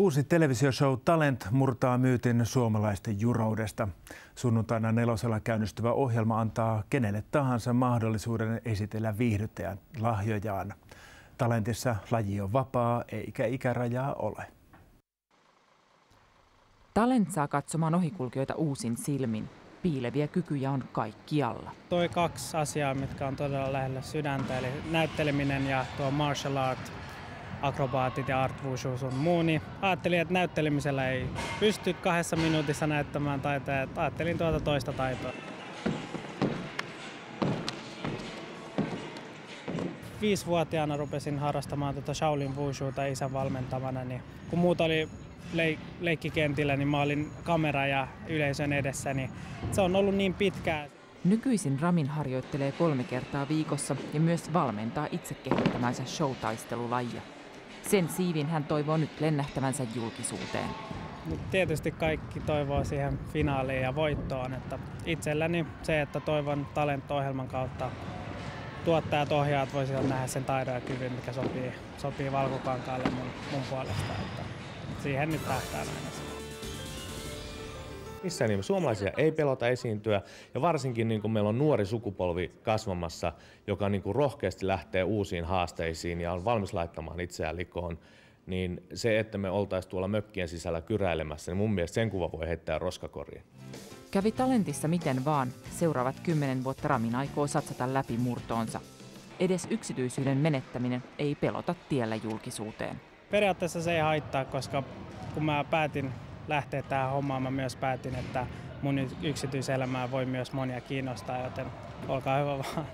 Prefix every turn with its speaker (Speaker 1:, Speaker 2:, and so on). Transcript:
Speaker 1: Uusi televisioshow Talent murtaa myytin suomalaisten juroudesta. Sunnuntaina 4:lla käynnistyvä ohjelma antaa kenelle tahansa mahdollisuuden esitellä viihdyttäjän lahjojaan. Talentissa laji on vapaa eikä ikärajaa ole.
Speaker 2: Talent saa katsomaan ohikulkijoita uusin silmin. Piileviä kykyjä on kaikkialla.
Speaker 3: Toi kaksi asiaa, mitkä on todella lähellä sydäntä, eli näytteleminen ja tuo martial art, akrobaatit ja art wushu sun muu, niin ajattelin, että näyttelemisellä ei pysty 2 minuutissa näyttämään taitoja, että ajattelin tuota toista taitoa. 5-vuotiaana rupesin harrastamaan Shaolin Wushuta isän valmentamana, niin kun muut oli leikkikentillä, niin mä olin kamera ja yleisön edessä, niin se on ollut niin pitkään.
Speaker 2: Nykyisin Ramin harjoittelee 3 kertaa viikossa ja myös valmentaa itse kehittämänsä showtaistelulajia. Sen siivin hän toivoo nyt lennähtävänsä julkisuuteen.
Speaker 3: Tietysti kaikki toivoo siihen finaaliin ja voittoon. Että itselläni se, että toivon Talent-ohjelman kautta tuottajat, ohjaajat voisivat nähdä sen taidon ja kyvyn, mikä sopii valkokankaalle mun puolesta. Että siihen nyt tähtään aina.
Speaker 4: Missään nimessä suomalaisia ei pelota esiintyä, ja varsinkin niin kun meillä on nuori sukupolvi kasvamassa, joka niin kun rohkeasti lähtee uusiin haasteisiin ja on valmis laittamaan itseään likoon, niin se, että me oltaisiin tuolla mökkien sisällä kyräilemässä, niin mun mielestä sen kuva voi heittää roskakoriin.
Speaker 2: Kävi Talentissa miten vaan, seuraavat 10 vuotta Ramin aikoo satsata läpi murtoonsa. Edes yksityisyyden menettäminen ei pelota tiellä julkisuuteen.
Speaker 3: Periaatteessa se ei haittaa, koska kun mä päätin lähteä tähän hommaan, mä myös päätin, että mun yksityiselämää voi myös monia kiinnostaa, joten olkaa hyvä vaan.